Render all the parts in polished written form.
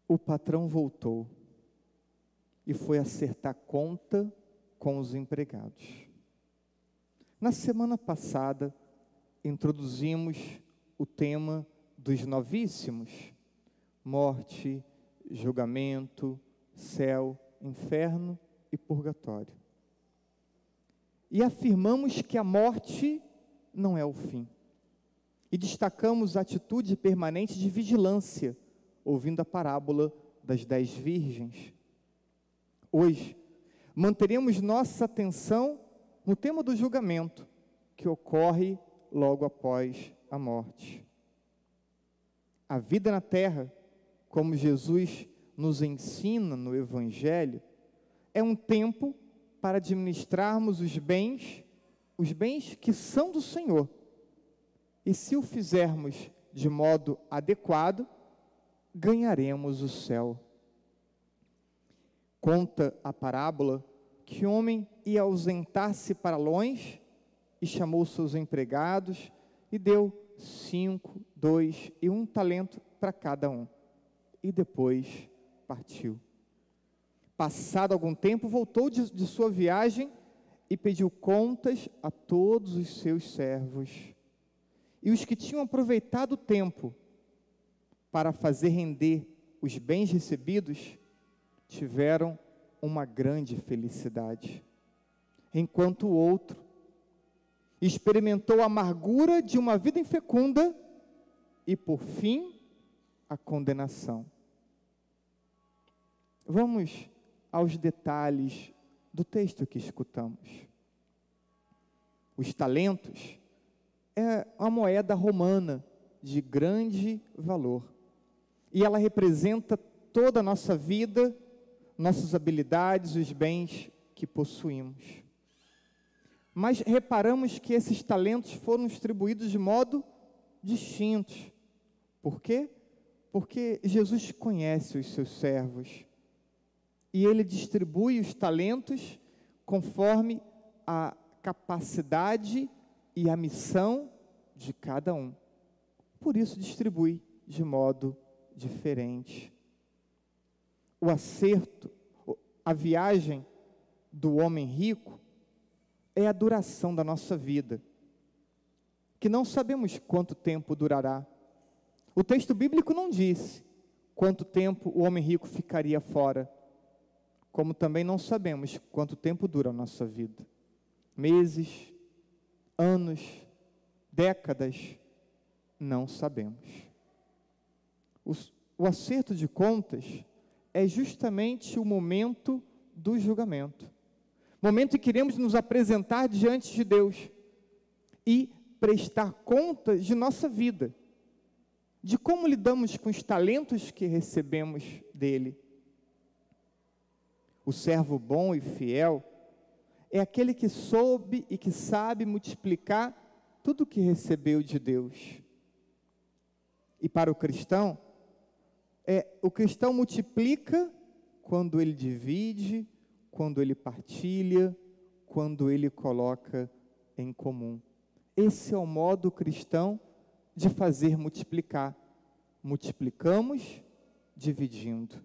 o patrão voltou e foi acertar conta com os empregados. Na semana passada, introduzimos o tema dos novíssimos: morte, julgamento, céu, inferno e purgatório. E afirmamos que a morte não é o fim. E destacamos a atitude permanente de vigilância, ouvindo a parábola das 10 virgens. Hoje, manteremos nossa atenção no tema do julgamento, que ocorre logo após a morte. A vida na terra, como Jesus nos ensina no Evangelho, é um tempo para administrarmos os bens que são do Senhor. E se o fizermos de modo adequado, ganharemos o céu. Conta a parábola que o homem ia ausentar-se para longe e chamou seus empregados e deu 5, 2 e 1 talento para cada um. E depois partiu. Passado algum tempo, voltou de sua viagem e pediu contas a todos os seus servos. E os que tinham aproveitado o tempo para fazer render os bens recebidos, tiveram uma grande felicidade. Enquanto o outro experimentou a amargura de uma vida infecunda e, por fim, a condenação. Vamos aos detalhes do texto que escutamos. Os talentos é uma moeda romana de grande valor. E ela representa toda a nossa vida, nossas habilidades, os bens que possuímos. Mas reparamos que esses talentos foram distribuídos de modo distinto. Por quê? Porque Jesus conhece os seus servos. E Ele distribui os talentos conforme a capacidade e a missão de cada um. Por isso distribui de modo diferente. O acerto, a viagem do homem rico é a duração da nossa vida, que não sabemos quanto tempo durará. O texto bíblico não disse quanto tempo o homem rico ficaria fora, como também não sabemos quanto tempo dura a nossa vida. Meses, anos, décadas, não sabemos. O acerto de contas é justamente o momento do julgamento. Momento em que iremos nos apresentar diante de Deus e prestar contas de nossa vida, de como lidamos com os talentos que recebemos dele. O servo bom e fiel é aquele que soube e que sabe multiplicar tudo o que recebeu de Deus. E para o cristão multiplica quando ele divide, quando ele partilha, quando ele coloca em comum. Esse é o modo cristão de fazer multiplicar. Multiplicamos dividindo.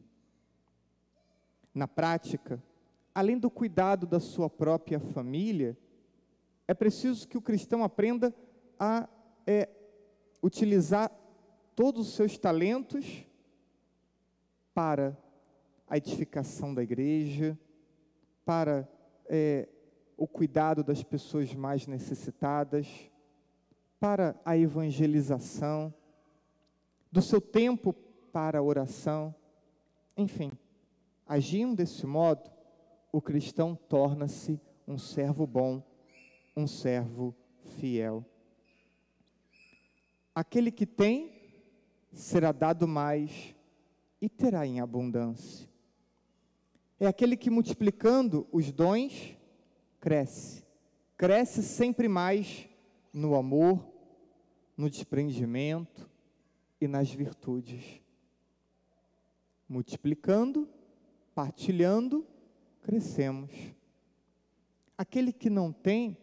Na prática, além do cuidado da sua própria família, é preciso que o cristão aprenda a utilizar todos os seus talentos para a edificação da igreja, para o cuidado das pessoas mais necessitadas, para a evangelização, do seu tempo para a oração. Enfim, agindo desse modo, o cristão torna-se um servo bom, um servo fiel. Aquele que tem, será dado mais e terá em abundância. É aquele que, multiplicando os dons, cresce sempre mais no amor, no desprendimento e nas virtudes. Multiplicando, partilhando, crescemos. Aquele que não tem,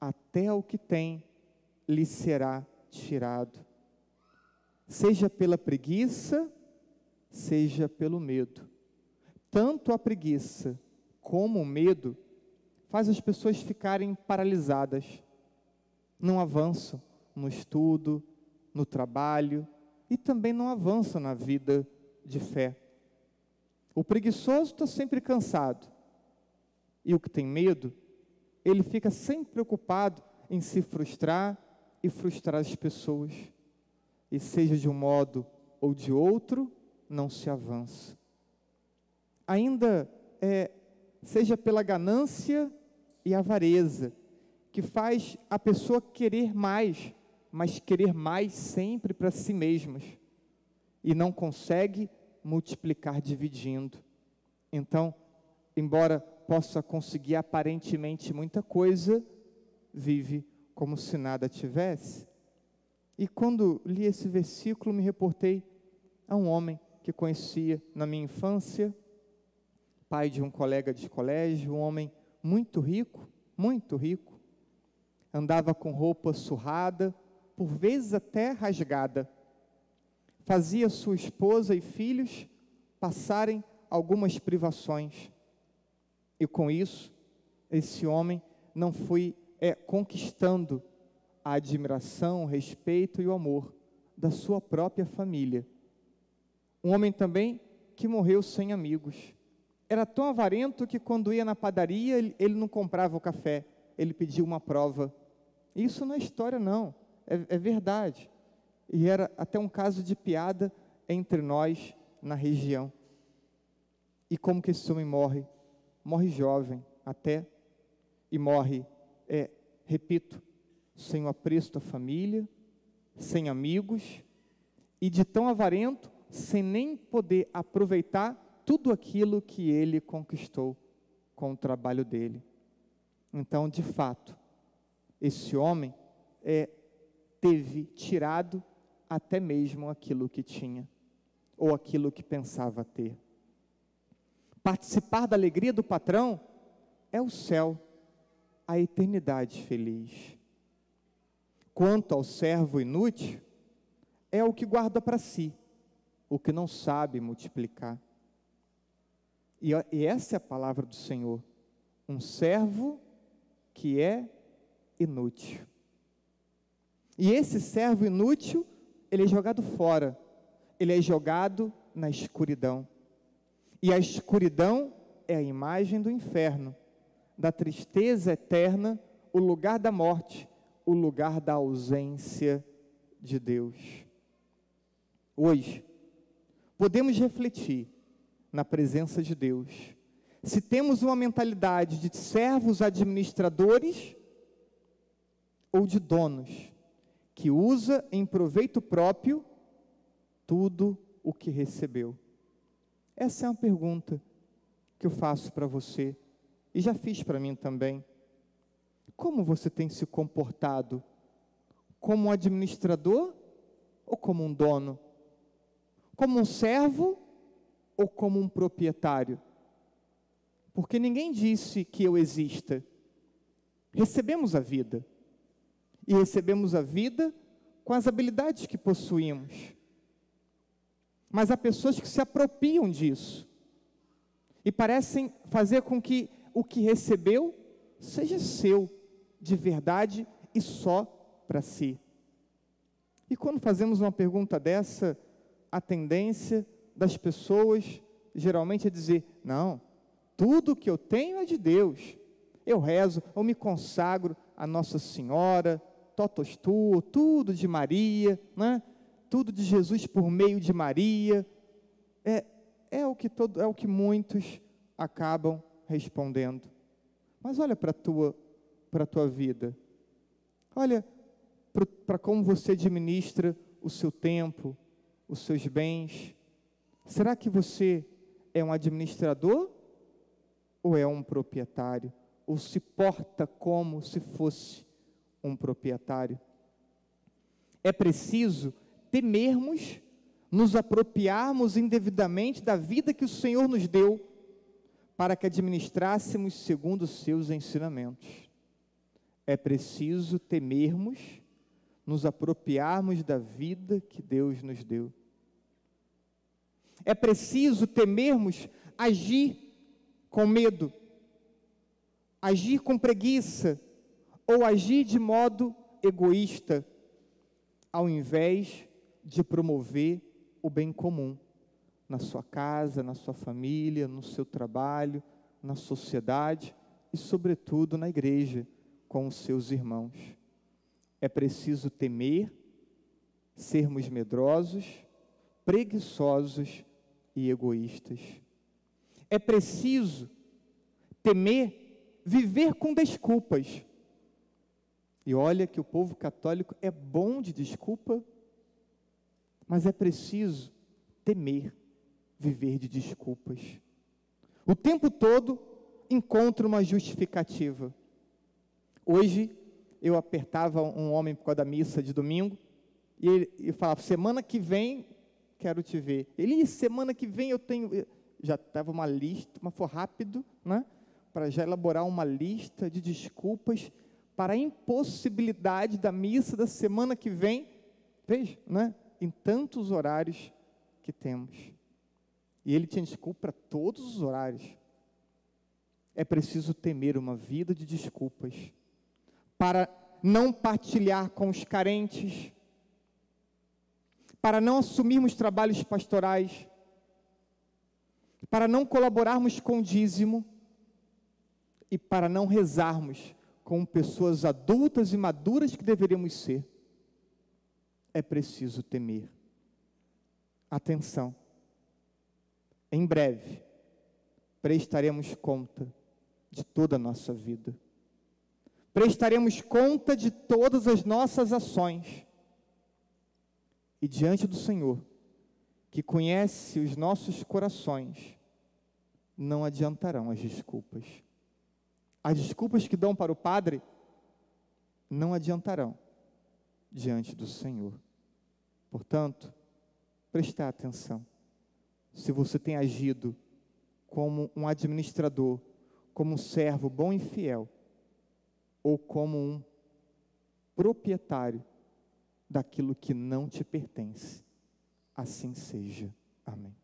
até o que tem lhe será tirado. Seja pela preguiça, seja pelo medo. Tanto a preguiça como o medo faz as pessoas ficarem paralisadas, não avançam no estudo, no trabalho e também não avançam na vida de fé. O preguiçoso está sempre cansado e o que tem medo, ele fica sempre preocupado em se frustrar e frustrar as pessoas. E seja de um modo ou de outro, não se avança. Ainda seja pela ganância e avareza, que faz a pessoa querer mais, mas querer mais sempre para si mesmas, e não consegue multiplicar dividindo. Então, embora possa conseguir aparentemente muita coisa, vive como se nada tivesse. E quando li esse versículo, me reportei a um homem que conhecia na minha infância, pai de um colega de colégio, um homem muito rico, andava com roupa surrada, por vezes até rasgada, fazia sua esposa e filhos passarem algumas privações, e com isso, esse homem não foi conquistando a admiração, o respeito e o amor da sua própria família. Um homem também que morreu sem amigos. Era tão avarento que quando ia na padaria, ele não comprava o café, ele pedia uma prova. Isso não é história não, é verdade. E era até um caso de piada entre nós na região. E como que esse homem morre? Morre jovem até, e morre, repito, sem o apreço da família, sem amigos, e de tão avarento, sem nem poder aproveitar tudo aquilo que ele conquistou com o trabalho dele. Então, de fato, esse homem teve tirado até mesmo aquilo que tinha, ou aquilo que pensava ter. Participar da alegria do patrão é o céu, a eternidade feliz. Quanto ao servo inútil, é o que guarda para si, o que não sabe multiplicar. E essa é a palavra do Senhor, um servo que é inútil. E esse servo inútil, ele é jogado fora, ele é jogado na escuridão. E a escuridão é a imagem do inferno, da tristeza eterna, o lugar da morte, o lugar da ausência de Deus. Hoje, podemos refletir na presença de Deus, se temos uma mentalidade de servos administradores ou de donos, que usa em proveito próprio tudo o que recebeu. Essa é uma pergunta que eu faço para você, e já fiz para mim também. Como você tem se comportado? Como um administrador ou como um dono? Como um servo ou como um proprietário? Porque ninguém disse que eu exista. Recebemos a vida. E recebemos a vida com as habilidades que possuímos. Mas há pessoas que se apropriam disso e parecem fazer com que o que recebeu seja seu, de verdade e só para si. E quando fazemos uma pergunta dessa, a tendência das pessoas geralmente é dizer: não, tudo que eu tenho é de Deus. Eu rezo, eu me consagro a Nossa Senhora, totos tu, tudo de Maria, né? Tudo de Jesus por meio de Maria. É o que muitos acabam respondendo. Mas olha para a tua vida. Olha para como você administra o seu tempo, os seus bens. Será que você é um administrador ou é um proprietário? Ou se porta como se fosse um proprietário? É preciso temermos nos apropriarmos indevidamente da vida que o Senhor nos deu, para que administrássemos segundo os seus ensinamentos. É preciso temermos nos apropriarmos da vida que Deus nos deu. É preciso temermos agir com medo, agir com preguiça, ou agir de modo egoísta, ao invés de promover o bem comum na sua casa, na sua família, no seu trabalho, na sociedade e, sobretudo, na igreja, com os seus irmãos. É preciso temer, sermos medrosos, preguiçosos e egoístas. É preciso temer viver com desculpas. E olha que o povo católico é bom de desculpa, mas é preciso temer viver de desculpas. O tempo todo encontro uma justificativa. Hoje eu apertava um homem por causa da missa de domingo, e ele falava, semana que vem quero te ver. Ele, semana que vem eu tenho... Já estava uma lista, mas foi rápido, né? Para já elaborar uma lista de desculpas para a impossibilidade da missa da semana que vem. Veja, né? Em tantos horários que temos. E ele tinha desculpa para todos os horários. É preciso temer uma vida de desculpas para não partilhar com os carentes, para não assumirmos trabalhos pastorais, para não colaborarmos com o dízimo e para não rezarmos como pessoas adultas e maduras que deveríamos ser. É preciso temer. Atenção. Em breve, prestaremos conta de toda a nossa vida. Prestaremos conta de todas as nossas ações. E diante do Senhor, que conhece os nossos corações, não adiantarão as desculpas. As desculpas que dão para o Padre não adiantarão diante do Senhor. Portanto, prestar atenção. Se você tem agido como um administrador, como um servo bom e fiel, ou como um proprietário daquilo que não te pertence, assim seja. Amém.